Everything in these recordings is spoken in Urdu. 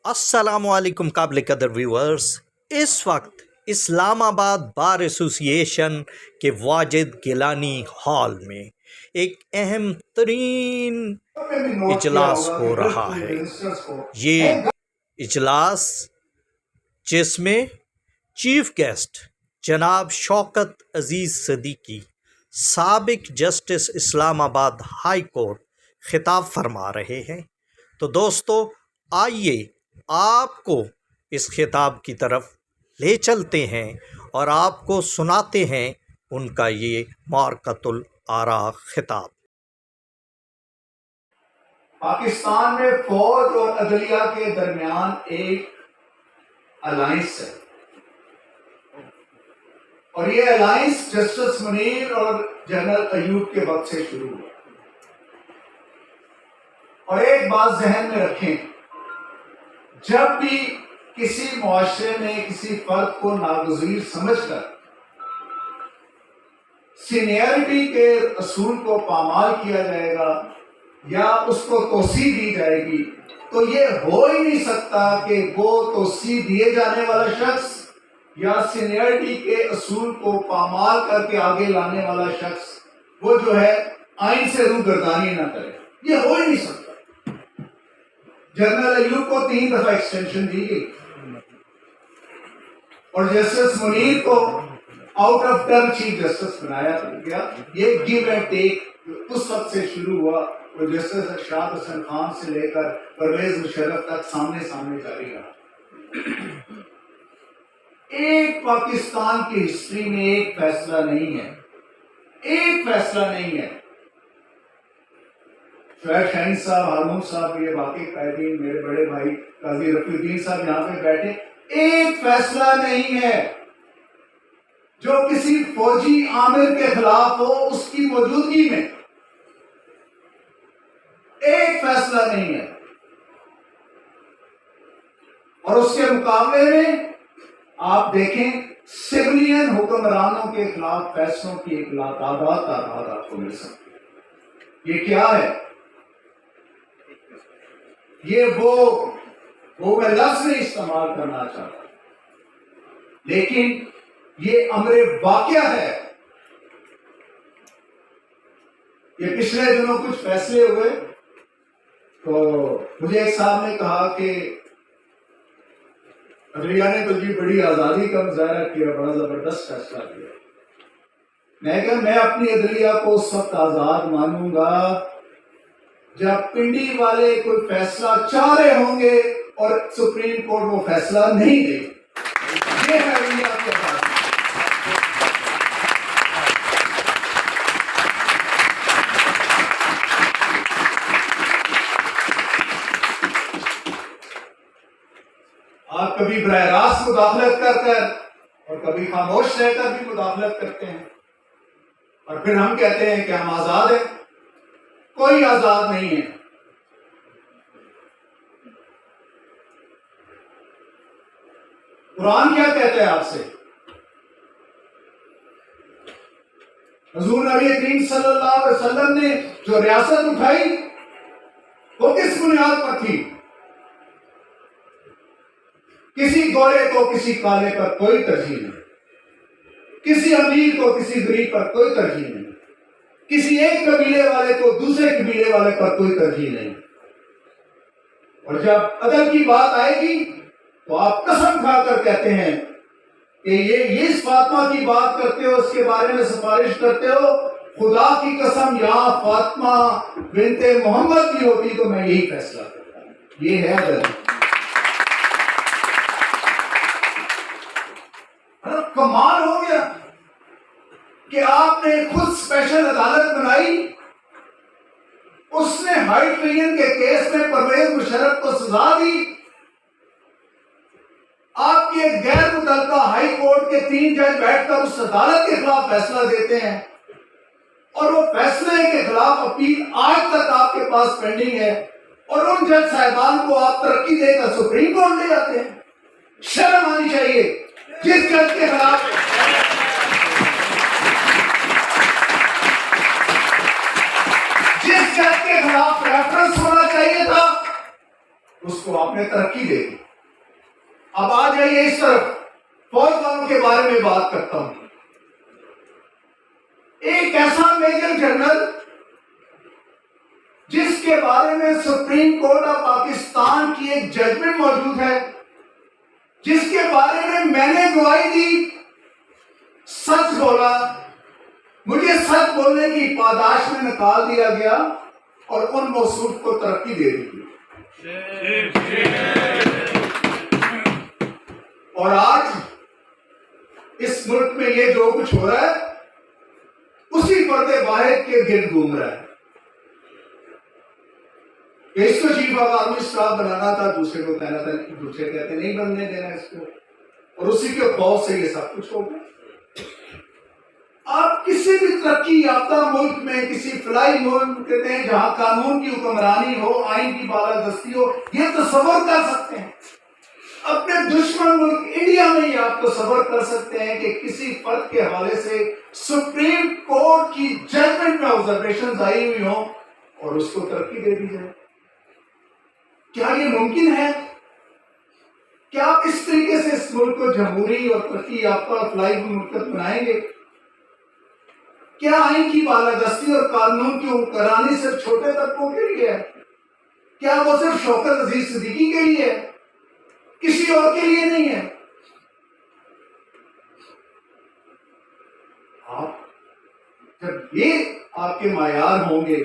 السلام علیکم قابل قدر ویورز. اس وقت اسلام آباد بار ایسوسی ایشن کے واجد گیلانی ہال میں ایک اہم ترین اجلاس ہو رہا ہے. یہ اجلاس جس میں چیف گیسٹ جناب شوکت عزیز صدیقی سابق جسٹس اسلام آباد ہائی کورٹ خطاب فرما رہے ہیں. تو دوستو آئیے آپ کو اس خطاب کی طرف لے چلتے ہیں اور آپ کو سناتے ہیں ان کا یہ مارکۃ الآراء خطاب. پاکستان میں فوج اور عدلیہ کے درمیان ایک الائنس ہے اور یہ الائنس جسٹس منیر اور جنرل ایوب کے وقت سے شروع ہوا. اور ایک بات ذہن میں رکھیں، جب بھی کسی معاشرے میں کسی فرد کو ناگزیر سمجھ کر سینئرٹی کے اصول کو پامال کیا جائے گا یا اس کو توسیع دی جائے گی تو یہ ہو ہی نہیں سکتا کہ وہ توسیع دیے جانے والا شخص یا سینئرٹی کے اصول کو پامال کر کے آگے لانے والا شخص وہ جو ہے آئین سے روگردانی نہ کرے. یہ ہو ہی نہیں سکتا. جنرل ایوب کو 3 دفعہ ایکسٹینشن دی گئی اور جسٹس منیر کو out of term chief justice بنایا گیا. یہ گیو اینڈ ٹیک اس وقت سے شروع ہوا اور جسٹس ارشاد حسن خان سے لے کر پرویز مشرف تک سامنے جاری رہا. ایک پاکستان کی ہسٹری میں ایک فیصلہ نہیں ہے. شعیب شاہین صاحب، ہارون صاحب، یہ باقی قائدین، میرے بڑے بھائی قاضی رفیع الدین صاحب یہاں پہ بیٹھے، ایک فیصلہ نہیں ہے جو کسی فوجی عامر کے خلاف ہو اس کی موجودگی میں. ایک فیصلہ نہیں ہے. اور اس کے مقابلے میں آپ دیکھیں سویلین حکمرانوں کے خلاف فیصلوں کی ایک لاتعداد آپ کو مل سکتی ہے. یہ کیا ہے؟ یہ وہ میں لفظ نہیں استعمال کرنا چاہتا لیکن یہ امر واقعہ ہے. یہ پچھلے دنوں کچھ فیصلے ہوئے تو مجھے ایک صاحب نے کہا کہ عدلیہ نے تو جی بڑی آزادی کا مظاہرہ کیا، بڑا زبردست فیصلہ کیا. میں کہا میں اپنی عدلیہ کو اس وقت آزاد مانوں گا جب پنڈی والے کوئی فیصلہ چاہ رہے ہوں گے اور سپریم کورٹ وہ فیصلہ نہیں دے. یہ ہے عدلیہ کی آزادی. آپ کبھی براہ راست مداخلت کر کر اور کبھی خاموش رہ کر بھی مداخلت کرتے ہیں اور پھر ہم کہتے ہیں کہ ہم آزاد ہیں. کوئی آزاد نہیں ہے. قرآن کیا کہتا ہے آپ سے؟ حضور نبی کریم صلی اللہ علیہ وسلم نے جو ریاست اٹھائی وہ کس بنیاد پر تھی؟ کسی گورے کو کسی کالے پر کوئی ترجیح نہیں، کسی امیر کو کسی غریب پر کوئی ترجیح نہیں، کسی ایک قبیلے والے کو دوسرے قبیلے والے پر کوئی ترجیح نہیں. اور جب عدل کی بات آئے گی تو آپ قسم کھا کر کہتے ہیں کہ یہ اس فاطمہ کی بات کرتے ہو، اس کے بارے میں سفارش کرتے ہو، خدا کی قسم یہاں فاطمہ بنت محمد کی ہوتی تو میں یہی فیصلہ کرتا. یہ ہے عدل. کمال ہو گیا کہ آپ نے خود اسپیشل عدالت بنائی، اس نے ہائی ٹرین کے کیس میں پرویز مشرف کو سزا دی. آپ کی ایک غیر متعلقہ ہائی کورٹ کے 3 جج بیٹھ کر اس عدالت کے خلاف فیصلہ دیتے ہیں اور وہ فیصلے کے خلاف اپیل آج تک آپ کے پاس پینڈنگ ہے اور ان جج صاحبان کو آپ ترقی دے کر سپریم کورٹ لے جاتے ہیں. شرم آنی چاہیے. جس جج کے خلاف ریفرنس ہونا چاہیے تھا اس کو آپ نے ترقی دے دی. اب آ جائیے اس طرف، فوج والوں کے بارے میں بات کرتا ہوں. ایک ایسا میجر جنرل جس کے بارے میں سپریم کورٹ آف پاکستان کی ایک ججمنٹ موجود ہے، جس کے بارے میں نے گواہی دی، سچ بولا، مجھے سچ بولنے کی پاداش میں نکال دیا گیا اور ان موصوف کو ترقی دے دی. اور آج اس ملک میں یہ جو کچھ ہو رہا ہے اسی فرد واحد کے گرد گھوم رہا ہے. اس کو چیف آف آرمی اسٹاف بنانا تھا، دوسرے کو کہنا تھا، دوسرے کہتے نہیں بننے دینا اس کو، اور اسی کے خوف سے یہ سب کچھ ہو گیا. آپ کسی بھی ترقی یافتہ ملک میں، کسی فلاحی ملک کہتے ہیں جہاں قانون کی حکمرانی ہو، آئین کی بالادستی ہو، یہ تصور کر سکتے ہیں. اپنے دشمن ملک انڈیا میں ہی آپ تصور کر سکتے ہیں کہ کسی فرد کے حوالے سے سپریم کورٹ کی ججمنٹ میں آبزرویشنز آئی ہوئی ہوں اور اس کو ترقی دے دی جائے. کیا یہ ممکن ہے؟ کیا آپ اس طریقے سے اس ملک کو جمہوری اور ترقی یافتہ اور فلاحی مملکت بنائیں گے؟ کیا آئین کی بالادستی اور قانون کی حکمرانی صرف چھوٹے طبقوں کے لیے ہے؟ کیا وہ صرف شوکت عزیز صدیقی کے لیے ہے؟ کسی اور کے لیے نہیں ہے؟ جب یہ آپ کے معیار ہوں گے،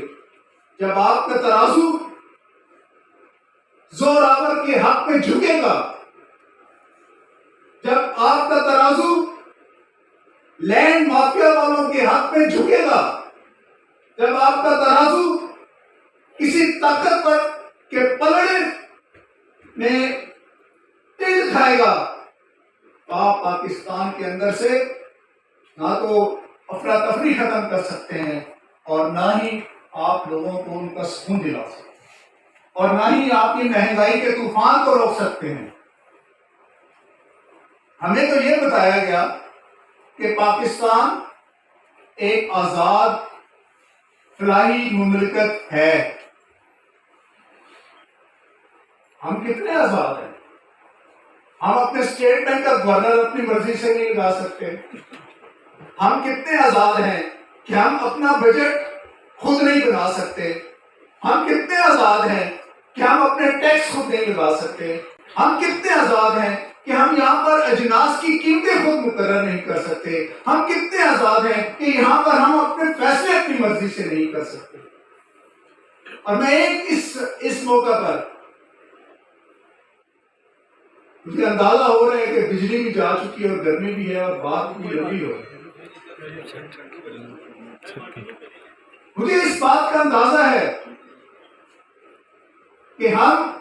جب آپ کا ترازو زور آور کے حق میں جھکے گا، جب آپ کا ترازو لینڈ مافیا والوں کے حق میں جھکے گا، جب آپ کا ترازو کسی طاقتور کے پلڑے میں تل کھائے گا، تو آپ پاکستان کے اندر سے نہ تو افراتفری ختم کر سکتے ہیں اور نہ ہی آپ لوگوں کو ان کا سکون دلا سکتے ہیں، اور نہ ہی آپ کی مہنگائی کے طوفان کو روک سکتے ہیں. ہمیں تو یہ بتایا گیا کہ پاکستان ایک آزاد فلاحی مملکت ہے. ہم کتنے آزاد ہیں؟ ہم اپنے اسٹیٹ بینک کا گورنر اپنی مرضی سے نہیں لگا سکتے. ہم کتنے آزاد ہیں کہ ہم اپنا بجٹ خود نہیں بنا سکتے. ہم کتنے آزاد ہیں کہ ہم اپنے ٹیکس خود نہیں لگا سکتے. ہم کتنے آزاد ہیں کہ ہم یہاں پر اجناس کی قیمتیں خود مقرر نہیں کر سکتے. ہم کتنے آزاد ہیں کہ یہاں پر ہم اپنے فیصلے اپنی مرضی سے نہیں کر سکتے. اور میں اس موقع پر مجھے اندازہ ہو رہا ہے کہ بجلی بھی جا چکی ہے اور گرمی بھی ہے اور بات بھی لمبی ہو رہی ہے. مجھے اس بات کا اندازہ ہے کہ ہم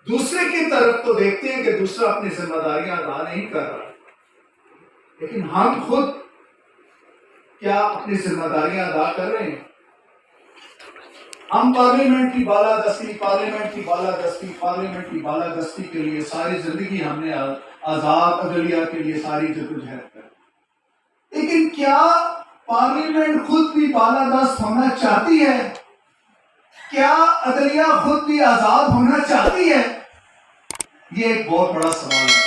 دوسرے کی طرف تو دیکھتے ہیں کہ دوسرا اپنی ذمہ داریاں ادا نہیں کر رہا، لیکن ہم خود کیا اپنی ذمہ داریاں ادا کر رہے ہیں؟ ہم پارلیمنٹ کی بالادستی کے لیے ساری زندگی ہم نے آزاد عدلیہ کے لیے ساری جدوجہد کر، لیکن کیا پارلیمنٹ خود بھی بالادست ہونا چاہتی ہے؟ کیا عدلیہ خود بھی آزاد ہونا چاہتی ہے؟ یہ ایک بہت بڑا سوال ہے.